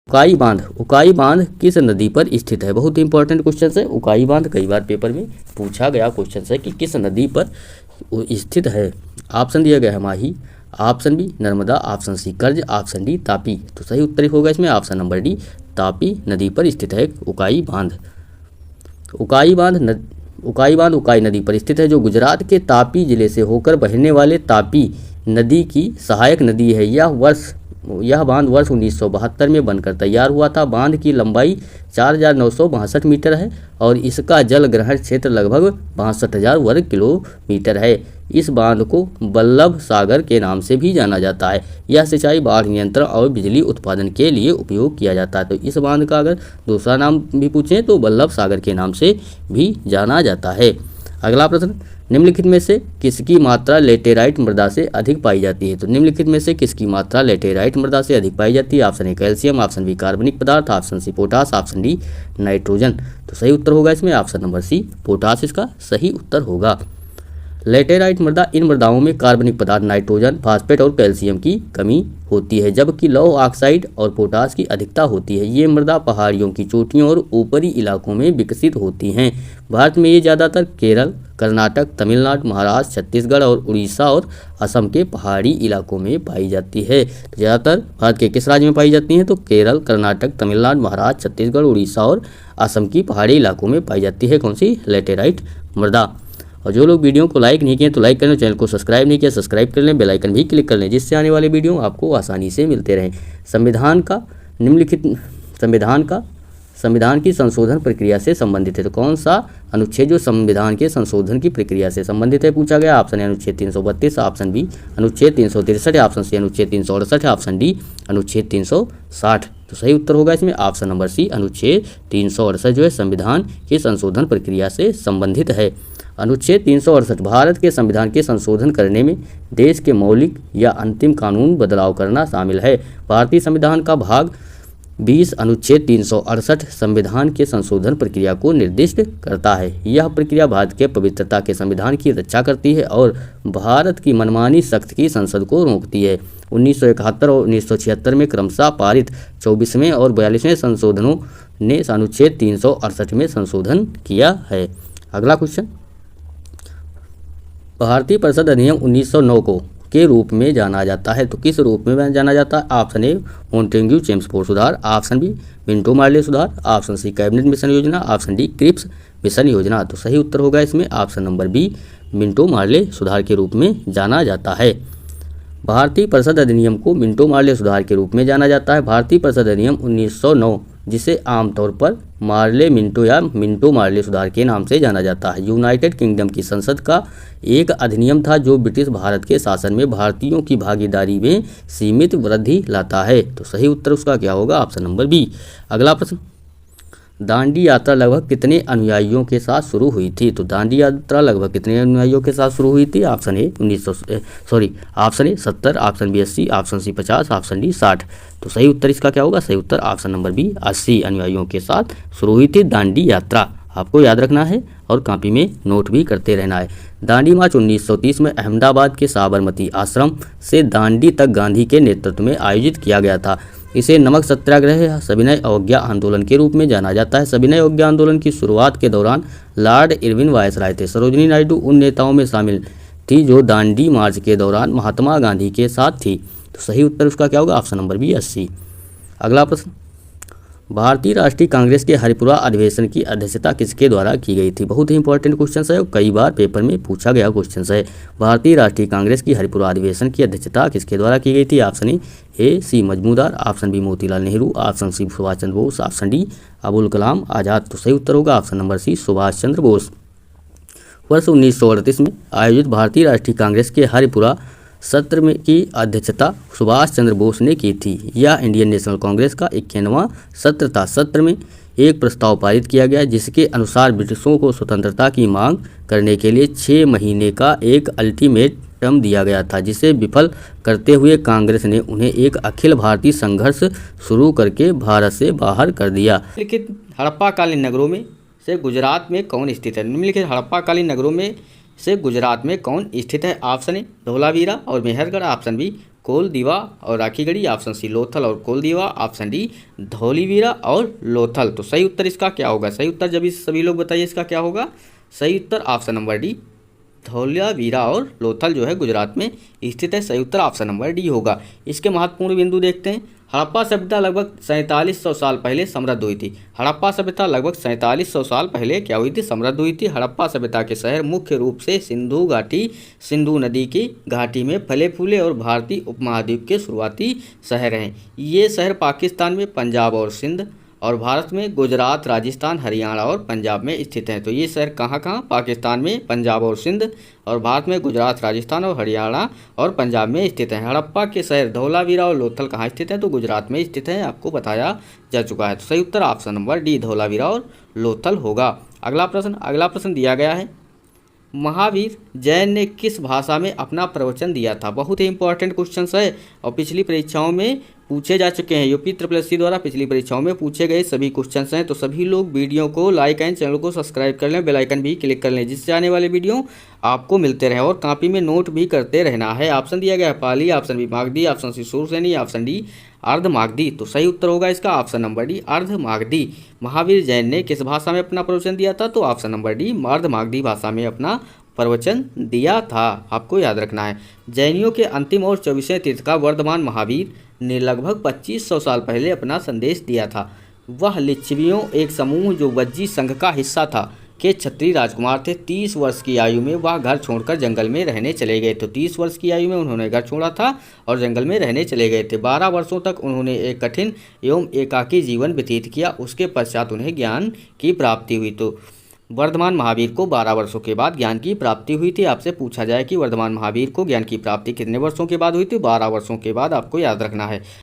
उकाई बांध किस नदी पर स्थित है? बहुत इंपॉर्टेंट क्वेश्चन है उकाई बांध, कई बार पेपर में पूछा गया क्वेश्चन है कि किस नदी पर स्थित है। ऑप्शन दिया गया है Mahi, option B Narmada, option C कर्ज, ऑप्शन डी तापी। तो सही उत्तर होगा इसमें ऑप्शन नंबर डी, तापी नदी पर स्थित है उकाई बांध। उकाई बांध उकाई नदी पर स्थित है, जो गुजरात के तापी जिले से होकर बहने वाले तापी नदी की सहायक नदी है। यह बांध वर्ष 1972 में बनकर तैयार हुआ था। बांध की लंबाई 4,962 मीटर है और इसका जल ग्रहण क्षेत्र लगभग 62,000 वर्ग किलोमीटर है। इस बांध को बल्लभ सागर के नाम से भी जाना जाता है। यह सिंचाई, बाढ़ नियंत्रण और बिजली उत्पादन के लिए उपयोग किया जाता है। तो इस बांध का अगर दूसरा नाम भी पूछें तो बल्लभ सागर के नाम से भी जाना जाता है। अगला प्रश्न, निम्नलिखित में से किसकी मात्रा लेटेराइट मृदा से अधिक पाई जाती है? तो निम्नलिखित में से किसकी मात्रा लेटेराइट मृदा से अधिक पाई जाती है? Option A calcium, option B कार्बनिक पदार्थ, option C potash, option D nitrogen. तो सही उत्तर होगा इसमें ऑप्शन नंबर सी, पोटास इसका सही उत्तर होगा। लेटेराइट मृदा, इन मृदाओं में कार्बनिक पदार्थ नाइट्रोजन, फास्फेट और कैल्शियम की कमी होती है, जबकि लौह ऑक्साइड और पोटास की अधिकता होती है। ये मृदा पहाड़ियों की चोटियों और ऊपरी इलाकों में विकसित होती हैं। भारत में ये ज़्यादातर केरल, कर्नाटक, तमिलनाडु, महाराष्ट्र, छत्तीसगढ़ और उड़ीसा और असम के पहाड़ी इलाकों में पाई जाती है। ज़्यादातर भारत के किस राज्य में पाई जाती हैं? तो केरल, कर्नाटक, तमिलनाडु, महाराष्ट्र, छत्तीसगढ़, उड़ीसा और असम की पहाड़ी इलाकों में पाई जाती है कौन सी? लेटेराइट मृदा। और जो लोग वीडियो को लाइक नहीं किए तो लाइक कर लें, चैनल को सब्सक्राइब नहीं किया सब्सक्राइब कर लें, बेल आइकन भी क्लिक कर लें, जिससे आने वाले वीडियो आपको आसानी से मिलते रहें। संविधान की संशोधन प्रक्रिया से संबंधित है। तो कौन सा अनुच्छेद जो संविधान के संशोधन की प्रक्रिया से संबंधित है पूछा गया? ऑप्शन ए अनुच्छेद 332, ऑप्शन बी अनुच्छेद 363, ऑप्शन सी अनुच्छेद 368, ऑप्शन डी अनुच्छेद 360। तो सही उत्तर होगा इसमें ऑप्शन नंबर सी, अनुच्छेद 368 जो है संविधान के संशोधन प्रक्रिया से संबंधित है। अनुच्छेद 368 भारत के संविधान के संशोधन करने में देश के मौलिक या अंतिम कानून बदलाव करना शामिल है। भारतीय संविधान का भाग 20 अनुच्छेद 368 संविधान के संशोधन प्रक्रिया को निर्दिष्ट करता है। यह प्रक्रिया भारत के पवित्रता के संविधान की रक्षा करती है और भारत की मनमानी शक्ति की संसद को रोकती है। 1971 और 1976 में क्रमशः पारित 24वें और 42वें संशोधनों ने अनुच्छेद 368 में संशोधन किया है। अगला क्वेश्चन, भारतीय परिषद अधिनियम 1909 को के रूप में जाना जाता है। तो किस रूप में जाना जाता है? ऑप्शन ए मॉन्टेग्यू चेम्सफोर्ड सुधार, ऑप्शन बी मिंटो मार्ले सुधार, ऑप्शन सी कैबिनेट मिशन योजना, ऑप्शन डी क्रिप्स मिशन योजना। तो सही उत्तर होगा इसमें option number B, Minto Morley सुधार के रूप में जाना जाता है। भारतीय परिषद अधिनियम को मिंटो मार्ले सुधार के रूप में जाना जाता है। भारतीय परिषद अधिनियम 1909 जिसे आमतौर पर मार्ले मिंटो या मिंटो मार्ले सुधार के नाम से जाना जाता है, यूनाइटेड किंगडम की संसद का एक अधिनियम था जो ब्रिटिश भारत के शासन में भारतीयों की भागीदारी में सीमित वृद्धि लाता है। तो सही उत्तर उसका क्या होगा? Option number B. अगला प्रश्न, दांडी यात्रा लगभग कितने अनुयायियों के साथ शुरू हुई थी? तो दांडी यात्रा लगभग कितने अनुयायियों के साथ शुरू हुई थी? Option A 70, option B 80, option C 50, option D 60। तो सही उत्तर इसका क्या होगा? सही उत्तर ऑप्शन नंबर बी 80 अनुयायियों के साथ शुरू हुई थी दांडी यात्रा। आपको याद रखना है और कॉपी में नोट भी करते रहना है। दांडी मार्च 1930 में अहमदाबाद के साबरमती आश्रम से दांडी तक गांधी के नेतृत्व में आयोजित किया गया था। इसे नमक सत्याग्रह या सविनय अवज्ञा आंदोलन के रूप में जाना जाता है। सविनय अवज्ञा आंदोलन की शुरुआत के दौरान लॉर्ड इरविन वायसराय थे। सरोजिनी नायडू उन नेताओं में शामिल थी जो दांडी मार्च के दौरान महात्मा गांधी के साथ थी। तो सही उत्तर उसका क्या होगा? Option number B 80। अगला प्रश्न, भारतीय राष्ट्रीय कांग्रेस के हरिपुरा अधिवेशन की अध्यक्षता किसके द्वारा की गई थी? बहुत ही इंपॉर्टेंट क्वेश्चन है और कई बार पेपर में पूछा गया क्वेश्चन है। भारतीय राष्ट्रीय कांग्रेस की हरिपुरा अधिवेशन की अध्यक्षता किसके द्वारा की गई थी? Option A C Majumdar, option B Motilal Nehru, option C Subhash Chandra Bose, option D Abul Kalam Azad. तो सही उत्तर होगा option number C, Subhash Chandra Bose. वर्ष 1938 में आयोजित भारतीय राष्ट्रीय कांग्रेस के हरिपुरा सत्र में की अध्यक्षता सुभाष चंद्र बोस ने की थी। यह इंडियन नेशनल कांग्रेस का 91वां सत्र था। सत्र में एक प्रस्ताव पारित किया गया जिसके अनुसार ब्रिटिशों को स्वतंत्रता की मांग करने के लिए 6 महीने का एक अल्टीमेटम दिया गया था, जिसे विफल करते हुए कांग्रेस ने उन्हें एक अखिल भारतीय संघर्ष शुरू करके भारत से बाहर कर दिया। निम्नलिखित हड़प्पाकालीन नगरों में से गुजरात में कौन स्थित है? निम्नलिखित हड़प्पाकालीन नगरों में से गुजरात में कौन स्थित है? ऑप्शन ए धोलावीरा और मेहरगढ़, ऑप्शन बी कोल दीवा और राखी गढ़ी, ऑप्शन सी लोथल और कोल दीवा, ऑप्शन डी धौलीवीरा और लोथल। तो सही उत्तर इसका क्या होगा? सही उत्तर जब इस सभी लोग बताइए इसका क्या होगा? सही उत्तर ऑप्शन नंबर डी धौलावीरा और लोथल जो है गुजरात में स्थित है। सही उत्तर ऑप्शन नंबर डी होगा। इसके महत्वपूर्ण बिंदु देखते हैं। हड़प्पा सभ्यता लगभग 4700 साल पहले समृद्ध हुई थी। हड़प्पा सभ्यता लगभग 4700 साल पहले क्या हुई थी? समृद्ध हुई थी। हड़प्पा सभ्यता के शहर मुख्य रूप से सिंधु नदी की घाटी में फले फूले और भारतीय उपमहाद्वीप के शुरुआती शहर हैं। ये शहर पाकिस्तान में पंजाब और सिंध और भारत में गुजरात, राजस्थान, हरियाणा और पंजाब में स्थित हैं। तो ये शहर कहाँ कहाँ? पाकिस्तान में, पंजाब और सिंध और भारत में गुजरात, राजस्थान और हरियाणा और पंजाब में स्थित हैं। हड़प्पा के शहर धौलावीरा और लोथल कहाँ स्थित हैं? तो गुजरात में स्थित हैं, आपको बताया जा चुका है। तो सही उत्तर ऑप्शन नंबर डी धौलावीरा और लोथल होगा। अगला प्रश्न दिया गया है, महावीर जैन ने किस भाषा में अपना प्रवचन दिया था? बहुत ही इंपॉर्टेंट क्वेश्चन है और पिछली परीक्षाओं में पूछे जा चुके हैं। यूपी SSC द्वारा पिछली परीक्षाओं में पूछे गए सभी क्वेश्चन हैं। तो सभी लोग वीडियो को लाइक एंड चैनल को सब्सक्राइब कर लें, बेल आइकन भी क्लिक कर लें, जिससे आने वाले वीडियो आपको मिलते रहे। और कॉपी में नोट भी करते रहना है। ऑप्शन दिया गया है Pali, option B Magadhi, option C Shauraseni, option D Ardhamagadhi. तो सही उत्तर होगा इसका option number D Ardhamagadhi. Mahavir Jain ने किस भाषा में अपना प्रवचन दिया था? तो ऑप्शन नंबर डी अर्धमागधी भाषा में अपना प्रवचन दिया था, आपको याद रखना है। जैनियों के अंतिम और 24वें तीर्थंकर वर्धमान महावीर ने लगभग 2500 साल पहले अपना संदेश दिया था। वह लिच्छवियों एक समूह जो वज्जी संघ का हिस्सा था के क्षत्रिय राजकुमार थे। 30 वर्ष की आयु में वह घर छोड़कर जंगल में रहने चले गए। तो 30 वर्ष की आयु में उन्होंने घर छोड़ा था और जंगल में रहने चले गए थे। 12 वर्षों तक उन्होंने एक कठिन एवं एकाकी जीवन व्यतीत किया। उसके पश्चात उन्हें ज्ञान की प्राप्ति हुई। तो वर्धमान महावीर को 12 वर्षों के बाद ज्ञान की प्राप्ति हुई थी। आपसे पूछा जाए कि वर्धमान महावीर को ज्ञान की प्राप्ति कितने वर्षों के बाद हुई थी? 12 वर्षों के बाद, आपको याद रखना है।